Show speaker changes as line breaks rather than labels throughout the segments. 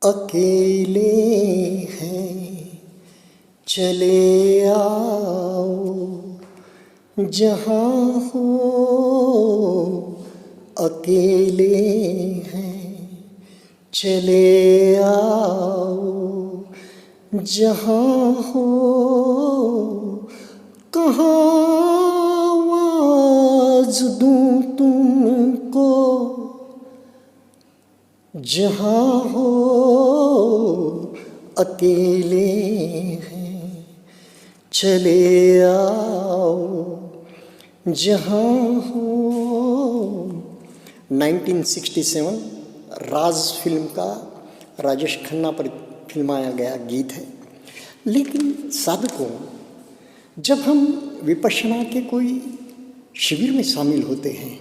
अकेले हैं चले आओ जहाँ हो, अकेले हैं चले आओ जहाँ हो, कहाँ आवाज़ दूँ तुमको, जहाँ हो अकेले हैं चले आओ जहाँ हो। 1967 राज फिल्म का राजेश खन्ना पर फिल्माया गया गीत है। लेकिन साधकों, जब हम विपश्यना के कोई शिविर में शामिल होते हैं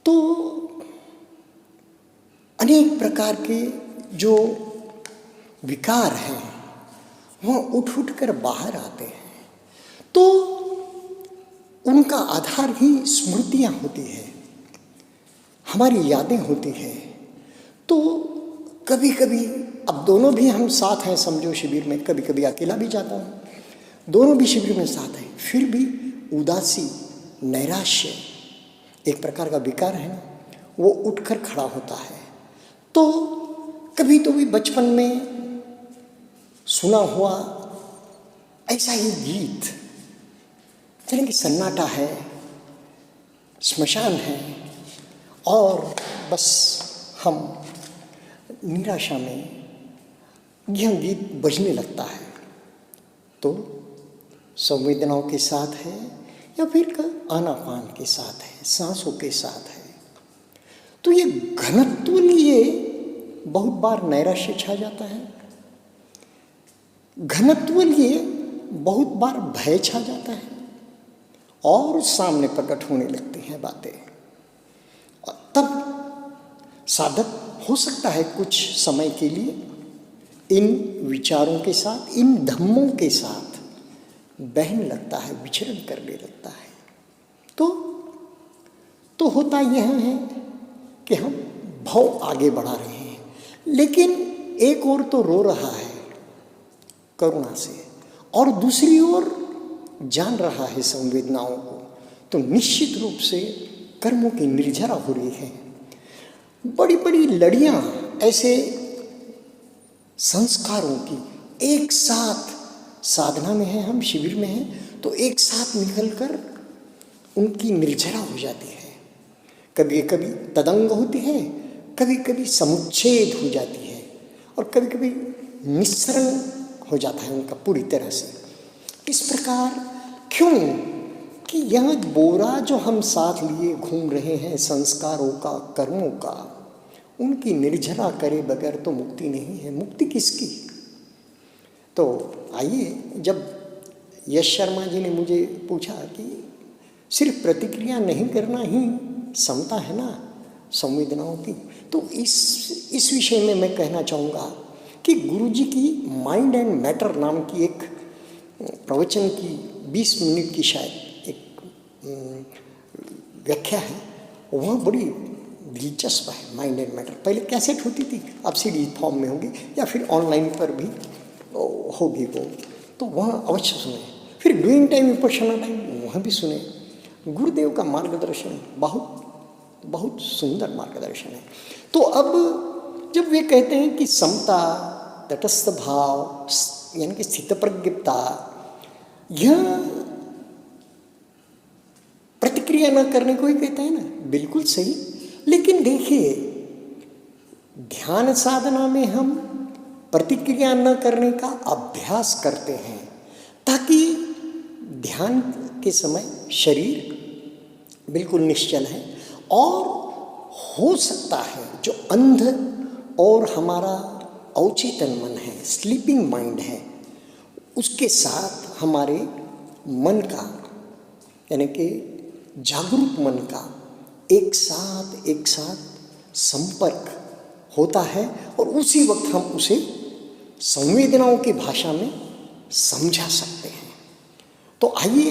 तो अनेक प्रकार के जो विकार हैं वह उठ उठ कर बाहर आते हैं। तो उनका आधार ही स्मृतियाँ होती है, हमारी यादें होती हैं। तो कभी कभी, अब दोनों भी हम साथ हैं समझो शिविर में, कभी कभी अकेला भी जाता हूँ, दोनों भी शिविर में साथ हैं, फिर भी उदासी, नैराश्य एक प्रकार का विकार है ना, वो उठकर खड़ा होता है। तो कभी तो भी बचपन में सुना हुआ ऐसा ही गीत, यानी कि सन्नाटा है, श्मशान है और बस हम निराशा में यह गीत बजने लगता है, तो संवेदनाओं के साथ है या फिर आनापान के साथ है, सांसों के साथ है। तो ये घनत्व लिए बहुत बार नैराश्य छा जाता है, घनत्व लिए बहुत बार भय छा जाता है और सामने प्रकट होने लगती हैं बातें। तब साधक हो सकता है कुछ समय के लिए इन विचारों के साथ, इन धम्मों के साथ बहने लगता है, विचरण करने लगता है। तो होता यह है कि हम भाव आगे बढ़ा रहे हैं, लेकिन एक ओर तो रो रहा है करुणा से और दूसरी ओर जान रहा है संवेदनाओं को, तो निश्चित रूप से कर्मों की निर्जरा हो रही है। बड़ी बड़ी लड़ियां ऐसे संस्कारों की एक साथ साधना में है, हम शिविर में हैं, तो एक साथ निकलकर उनकी निर्जरा हो जाती है। कभी कभी तदंग होती है, कभी कभी समुच्छेद हो जाती है और कभी कभी मिश्रण हो जाता है उनका पूरी तरह से। इस प्रकार क्यों कि यह बोरा जो हम साथ लिए घूम रहे हैं संस्कारों का, कर्मों का, उनकी निर्जरा करे बगैर तो मुक्ति नहीं है। मुक्ति किसकी? तो आइए, जब यश शर्मा जी ने मुझे पूछा कि सिर्फ प्रतिक्रिया नहीं करना ही समता है ना संवेदनाओं की, तो इस विषय में मैं कहना चाहूँगा कि गुरु जी की माइंड एंड मैटर नाम की एक प्रवचन की 20 मिनट की शायद एक व्याख्या है, वह बड़ी दिलचस्प है। माइंड एंड मैटर पहले कैसेट होती थी, अब सीडी फॉर्म में होगी या फिर ऑनलाइन पर भी होगी वो, तो वह अवश्य सुने। फिर डूइंग टाइम विपश्यना टाइम वह भी सुने। गुरुदेव का मार्गदर्शन बहुत बहुत सुंदर मार्गदर्शन है। तो अब जब वे कहते हैं कि समता, तटस्थ भाव, यानी कि स्थितप्रज्ञता, यह प्रतिक्रिया न करने को ही कहते हैं ना, बिल्कुल सही। लेकिन देखिए, ध्यान साधना में हम प्रतिक्रिया न करने का अभ्यास करते हैं ताकि ध्यान के समय शरीर बिल्कुल निश्चल है और हो सकता है जो अंध और हमारा अवचेतन मन है, स्लीपिंग माइंड है, उसके साथ हमारे मन का, यानी कि जागरूक मन का एक साथ संपर्क होता है और उसी वक्त हम उसे संवेदनाओं की भाषा में समझा सकते हैं। तो आइए,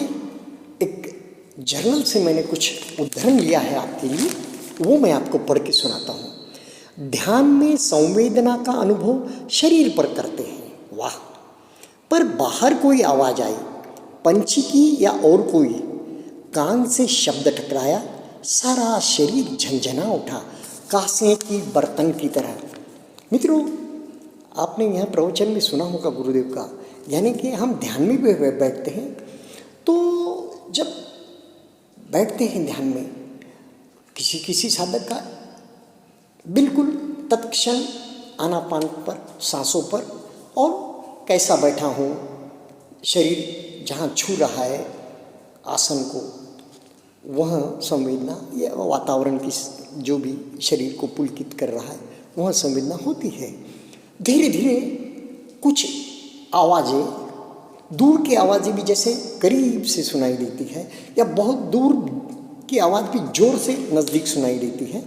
एक जर्नल से मैंने कुछ उदाहरण लिया है आपके लिए, वो मैं आपको पढ़ के सुनाता हूँ। ध्यान में संवेदना का अनुभव शरीर पर करते हैं। वाह! पर बाहर कोई आवाज आई, पंछी की या और कोई, कान से शब्द टकराया, सारा शरीर झंझना उठा, कांसे की बर्तन की तरह। मित्रों, आपने यह प्रवचन में सुना होगा गुरुदेव का, यानी कि हम ध्यान में भी बैठते हैं, तो जब बैठते हैं ध्यान में, किसी किसी साधक का बिल्कुल तत्क्षण आनापान पर, सांसों पर, और कैसा बैठा हूँ, शरीर जहाँ छू रहा है आसन को, वह संवेदना या वातावरण की जो भी शरीर को पुलकित कर रहा है वह संवेदना होती है। धीरे धीरे कुछ आवाज़ें, दूर की आवाज़ें भी जैसे करीब से सुनाई देती है, या बहुत दूर की आवाज़ भी जोर से नज़दीक सुनाई देती है।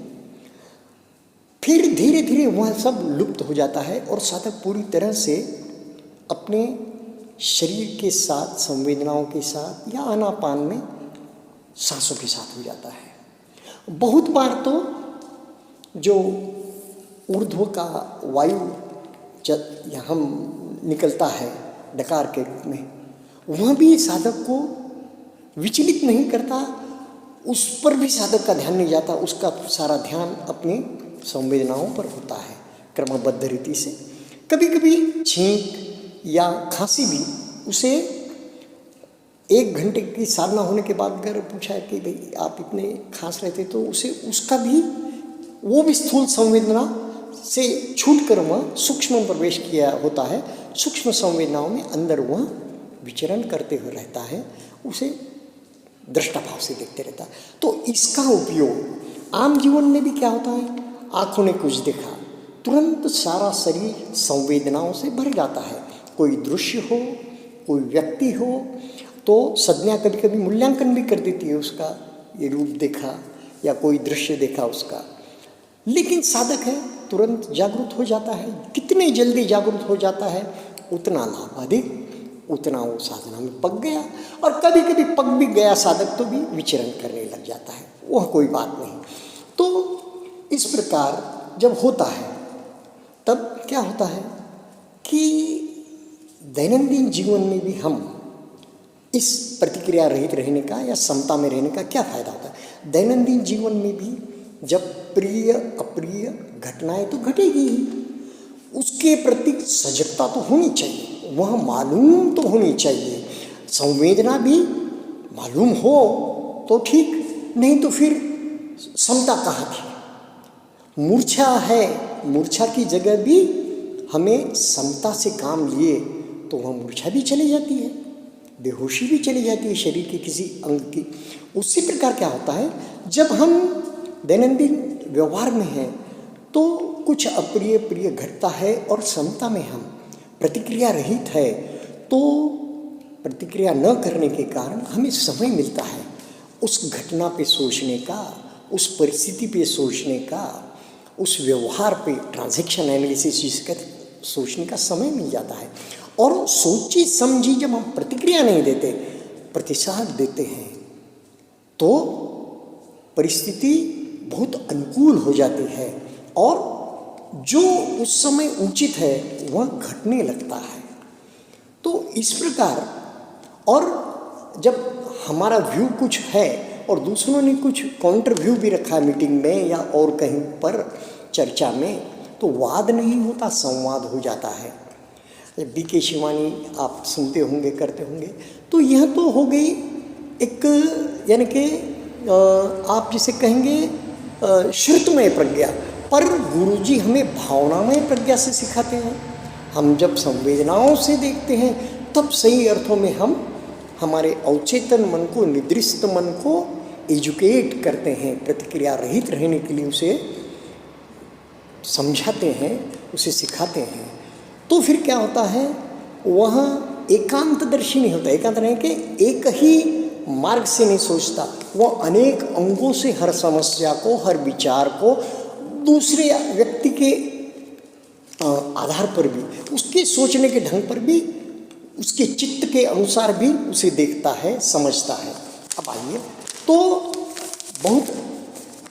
फिर धीरे धीरे वह सब लुप्त हो जाता है और साधक पूरी तरह से अपने शरीर के साथ, संवेदनाओं के साथ या आनापान में सांसों के साथ हो जाता है। बहुत बार तो जो ऊर्ध्व का वायु या हम निकलता है डकार के रूप में, वह भी साधक को विचलित नहीं करता, उस पर भी साधक का ध्यान नहीं जाता, उसका सारा ध्यान अपनी संवेदनाओं पर होता है क्रमबद्ध रीति से। कभी कभी छींक या खांसी भी उसे 1 घंटे की साधना होने के बाद अगर पूछा है कि भाई आप इतने खांस रहे थे, तो उसे उसका भी, वो भी स्थूल संवेदना से छूट कर वह सूक्ष्म में प्रवेश किया होता है। सूक्ष्म संवेदनाओं में अंदर वह विचरण करते हुए रहता है, उसे दृष्टा भाव से देखते रहता है। तो इसका उपयोग आम जीवन में भी क्या होता है, आँखों ने कुछ देखा, तुरंत सारा शरीर संवेदनाओं से भर जाता है। कोई दृश्य हो, कोई व्यक्ति हो, तो संज्ञा कभी कभी मूल्यांकन भी कर देती है उसका, ये रूप देखा या कोई दृश्य देखा उसका, लेकिन साधक है तुरंत जागरूक हो जाता है। कितने जल्दी जागरूक हो जाता है, उतना लाभ अधिक, उतना वो साधना में पक गया, और कभी कभी पक भी गया साधक तो भी विचरण करने लग जाता है, वह कोई बात नहीं। तो इस प्रकार जब होता है तब क्या होता है कि दैनंदिन जीवन में भी हम इस प्रतिक्रिया रहित रहने का या समता में रहने का क्या फायदा होता है। दैनंदिन जीवन में भी जब प्रिय अप्रिय घटनाएं तो घटेगी ही, उसके प्रति सजगता तो होनी चाहिए, वह मालूम तो होनी चाहिए, संवेदना भी मालूम हो तो ठीक, नहीं तो फिर समता कहाँ थी। मूर्छा है, मूर्छा की जगह भी हमें समता से काम लिए तो वह मूर्छा भी चली जाती है, बेहोशी भी चली जाती है शरीर के किसी अंग की। उसी प्रकार क्या होता है, जब हम दैनंदिन व्यवहार में हैं तो कुछ अप्रिय प्रिय घटता है और समता में हम प्रतिक्रिया रहित है, तो प्रतिक्रिया न करने के कारण हमें समय मिलता है उस घटना पे सोचने का, उस परिस्थिति पे सोचने का, उस व्यवहार पे ट्रांजैक्शन एनालिसिस जिसका सोचने का समय मिल जाता है। और सोची समझी जब हम प्रतिक्रिया नहीं देते, प्रतिसाद देते हैं, तो परिस्थिति बहुत अनुकूल हो जाती है और जो उस समय उचित है वह घटने लगता है। तो इस प्रकार, और जब हमारा व्यू कुछ है और दूसरों ने कुछ काउंटर व्यू भी रखा है मीटिंग में या और कहीं पर चर्चा में, तो वाद नहीं होता, संवाद हो जाता है। डी.के. शिवानी आप सुनते होंगे, करते होंगे, तो यह तो हो गई एक, यानी कि आप जिसे कहेंगे श्रुतमय प्रज्ञा, पर गुरुजी हमें भावनामय प्रज्ञा से सिखाते हैं। हम जब संवेदनाओं से देखते हैं तब सही अर्थों में हम हमारे अवचेतन मन को, निद्रिस्त मन को एजुकेट करते हैं, प्रतिक्रिया रहित रहने के लिए उसे समझाते हैं, उसे सिखाते हैं। तो फिर क्या होता है, वह एकांतदर्शी नहीं होता। एकांत नहीं कि एक ही मार्ग से नहीं सोचता, वह अनेक अंगों से हर समस्या को, हर विचार को दूसरे व्यक्ति के आधार पर भी, उसके सोचने के ढंग पर भी, उसके चित्त के अनुसार भी उसे देखता है, समझता है। अब आइए, तो बहुत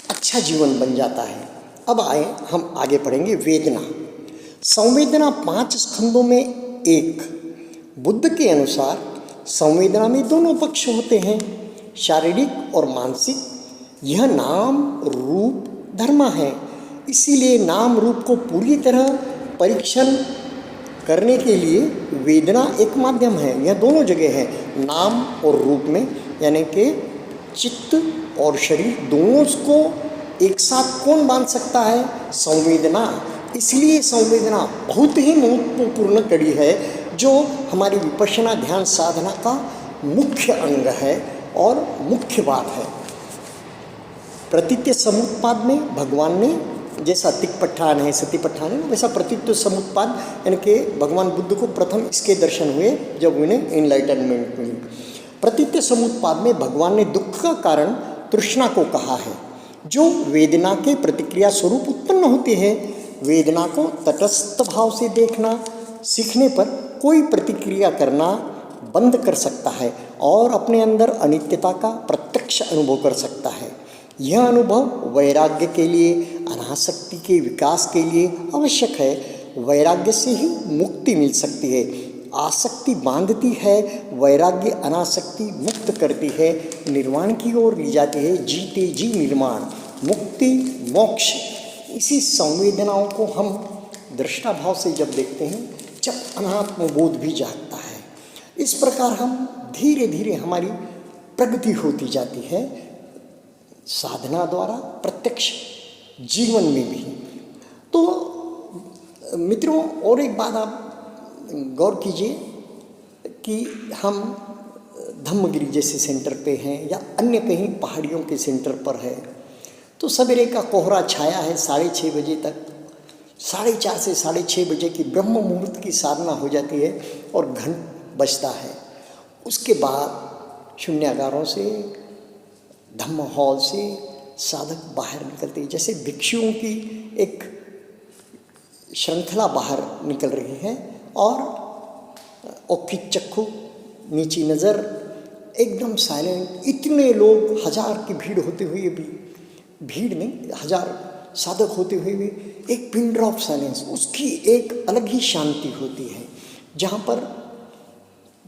अच्छा जीवन बन जाता है। अब आए हम आगे पढ़ेंगे वेदना। संवेदना 5 स्कंदों में एक। बुद्ध के अनुसार संवेदना में दोनों पक्ष होते हैं, शारीरिक और मानसिक। यह नाम रूप धर्म है, इसीलिए नाम रूप को पूरी तरह परीक्षण करने के लिए वेदना एक माध्यम है। यह दोनों जगह है, नाम और रूप में, यानी कि चित्त और शरीर दोनों को एक साथ कौन बांध सकता है? संवेदना। इसलिए संवेदना बहुत ही महत्वपूर्ण कड़ी है, जो हमारी विपश्यना ध्यान साधना का मुख्य अंग है और मुख्य बात है। प्रतीत्य समुत्पाद में भगवान ने जैसा तिक्पट्ठान है, सतिपट्ठान है, वैसा प्रतीत्य समुत्पाद, यानी कि भगवान बुद्ध को प्रथम इसके दर्शन हुए जब उन्हें इनलाइटनमेंट मिली। प्रतीत्य समुत्पाद में भगवान ने दुख का कारण तृष्णा को कहा है, जो वेदना के प्रतिक्रिया स्वरूप उत्पन्न होती है। वेदना को तटस्थ भाव से देखना सीखने पर कोई प्रतिक्रिया करना बंद कर सकता है और अपने अंदर अनित्यता का प्रत्यक्ष अनुभव कर सकता है। यह अनुभव वैराग्य के लिए, अनासक्ति के विकास के लिए आवश्यक है। वैराग्य से ही मुक्ति मिल सकती है। आसक्ति बांधती है, वैराग्य अनासक्ति मुक्त करती है, निर्वाण की ओर ले जाती है। जीते जी निर्माण, मुक्ति, मोक्ष। इसी संवेदनाओं को हम दृष्टा भाव से जब देखते हैं, जब अनात्म बोध भी जागता है। इस प्रकार हम धीरे धीरे हमारी प्रगति होती जाती है साधना द्वारा, प्रत्यक्ष जीवन में भी। तो मित्रों, और एक बात आप गौर कीजिए कि हम धम्मगिरी जैसे सेंटर पे हैं या अन्य कहीं पहाड़ियों के सेंटर पर है, तो सवेरे का कोहरा छाया है 6:30 बजे तक। 4:30 से 6:30 बजे की ब्रह्म मुहूर्त की साधना हो जाती है और घंट बजता है। उसके बाद शून्यागारों से, धम्म हॉल से साधक बाहर निकलते हैं, जैसे भिक्षुओं की एक श्रृंखला बाहर निकल रही है और औखिक चक्षु, नीची नज़र, एकदम साइलेंट। इतने लोग, 1000 की भीड़ होते हुए भी, भीड़ नहीं, 1000 साधक होते हुए भी एक पिन ड्रॉप साइलेंस, उसकी एक अलग ही शांति होती है। जहाँ पर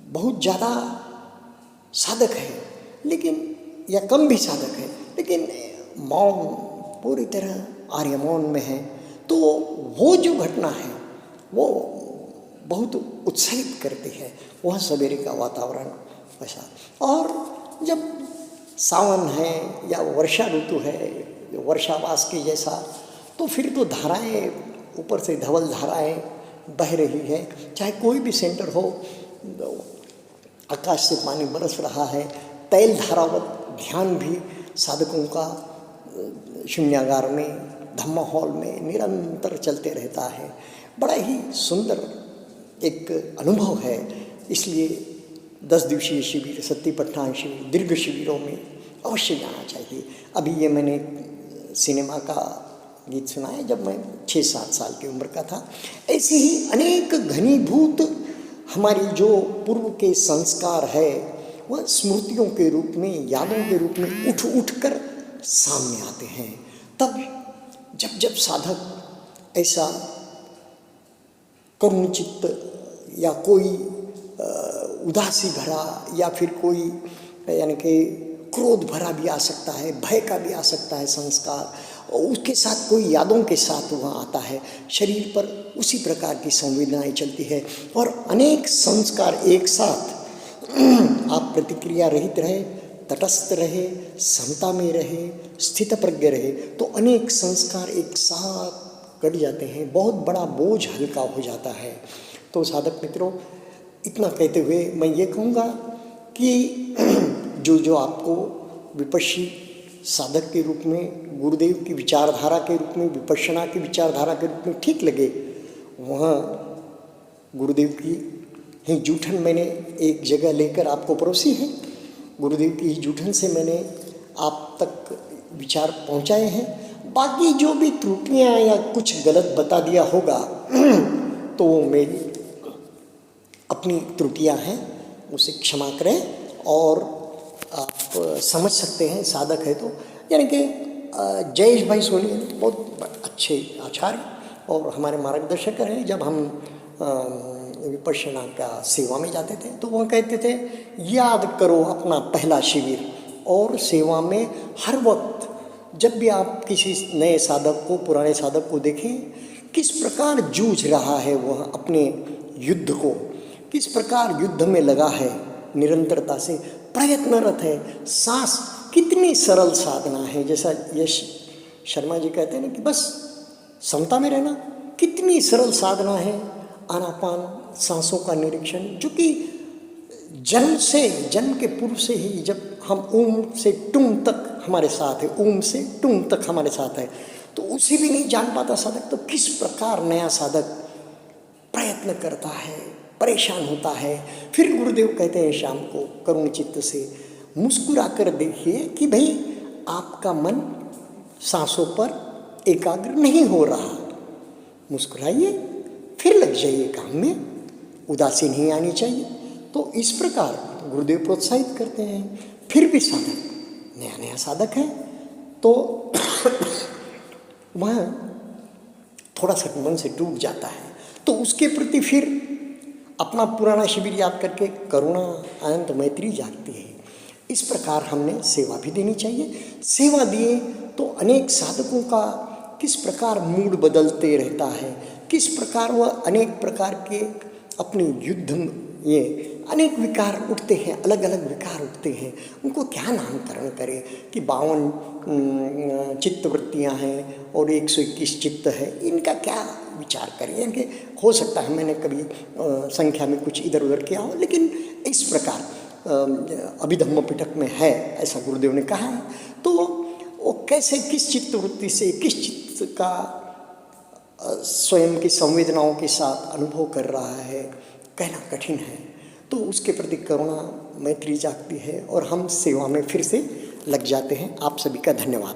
बहुत ज़्यादा साधक है लेकिन, या कम भी साधक है लेकिन मौन, पूरी तरह आर्य मौन में है, तो वो जो घटना है वो बहुत उत्साहित करती है, वह सवेरे का वातावरण वैसा। और जब सावन है या वर्षा ऋतु है, वर्षावास के जैसा, तो फिर तो धाराएं, ऊपर से धवल धाराएं बह रही है। चाहे कोई भी सेंटर हो, आकाश से पानी बरस रहा है। तैल धारावत ध्यान भी साधकों का शून्यागार में, धम्म हॉल में निरंतर चलते रहता है। बड़ा ही सुंदर एक अनुभव है। इसलिए 10 दिवसीय शिविर, सत्तिपट्ठान शिविर, दीर्घ शिविरों में अवश्य जाना चाहिए। अभी ये मैंने सिनेमा का गीत सुना है जब मैं 6-7 साल की उम्र का था। ऐसे ही अनेक घनीभूत हमारी जो पूर्व के संस्कार है, वह स्मृतियों के रूप में, यादों के रूप में उठ कर सामने आते हैं। तब जब साधक ऐसा करुण चित्त या कोई उदासी भरा या फिर कोई, यानी कि क्रोध भरा भी आ सकता है, भय का भी आ सकता है संस्कार, और उसके साथ कोई यादों के साथ वहाँ आता है, शरीर पर उसी प्रकार की संवेदनाएं चलती है और अनेक संस्कार एक साथ। आप प्रतिक्रिया रहित रहे, तटस्थ रहे, समता में रहे, स्थित प्रज्ञ रहे, तो अनेक संस्कार एक साथ कट जाते हैं, बहुत बड़ा बोझ हल्का हो जाता है। तो साधक मित्रों, इतना कहते हुए मैं ये कहूँगा कि जो आपको विपश्ची साधक के रूप में, गुरुदेव की विचारधारा के रूप में, विपश्यना की विचारधारा के रूप में ठीक लगे, वहाँ गुरुदेव की ही जूठन मैंने एक जगह लेकर आपको परोसी है। गुरुदेव की ही जूठन से मैंने आप तक विचार पहुँचाए हैं। बाकी जो भी त्रुटियाँ या कुछ गलत बता दिया होगा तो वो मेरी अपनी त्रुटियाँ हैं, उसे क्षमा करें। और आप समझ सकते हैं, साधक है तो, यानी कि जयेश भाई सोनी बहुत अच्छे आचार्य और हमारे मार्गदर्शक रहे। जब हम विपश्यना का सेवा में जाते थे तो वह कहते थे, याद करो अपना पहला शिविर, और सेवा में हर वक्त जब भी आप किसी नए साधक को, पुराने साधक को देखें, किस प्रकार जूझ रहा है वह अपने युद्ध को, किस प्रकार युद्ध में लगा है, निरंतरता से प्रयत्नरत है। सांस कितनी सरल साधना है, जैसा यश शर्मा जी कहते हैं ना कि बस समता में रहना कितनी सरल साधना है। आनापान सांसों का निरीक्षण, जो कि जन्म के पूर्व से ही, जब हम ओम से टुम तक हमारे साथ है, ओम से टुम तक हमारे साथ है, तो उसे भी नहीं जान पाता साधक, तो किस प्रकार नया साधक प्रयत्न करता है, परेशान होता है। फिर गुरुदेव कहते हैं शाम को करुण चित्त से मुस्कुरा कर देखिए कि भाई आपका मन सांसों पर एकाग्र नहीं हो रहा, मुस्कुराइए, फिर लग जाइए काम में, उदासी नहीं आनी चाहिए। तो इस प्रकार गुरुदेव प्रोत्साहित करते हैं। फिर भी साधक नया साधक है तो वह थोड़ा सा मन से टूट जाता है, तो उसके प्रति फिर अपना पुराना शिविर याद करके करुणा, अनंत मैत्री जागती है। इस प्रकार हमने सेवा भी देनी चाहिए। सेवा दिए तो अनेक साधकों का किस प्रकार मूड बदलते रहता है, किस प्रकार वह अनेक प्रकार के अपने युद्ध ये अनेक विकार उठते हैं, अलग अलग विकार उठते हैं। उनको क्या नामकरण करें कि 52 चित्तवृत्तियाँ हैं और 121 चित्त है, इनका क्या विचार करें। इनके हो सकता है मैंने कभी संख्या में कुछ इधर उधर किया हो, लेकिन इस प्रकार अभिधम्म पिटक में है, ऐसा गुरुदेव ने कहा है। तो वो कैसे, किस चित्तवृत्ति से, किस चित्त का स्वयं की संवेदनाओं के साथ अनुभव कर रहा है, कहना कठिन है। तो उसके प्रति करुणा मैत्री जागती है और हम सेवा में फिर से लग जाते हैं। आप सभी का धन्यवाद।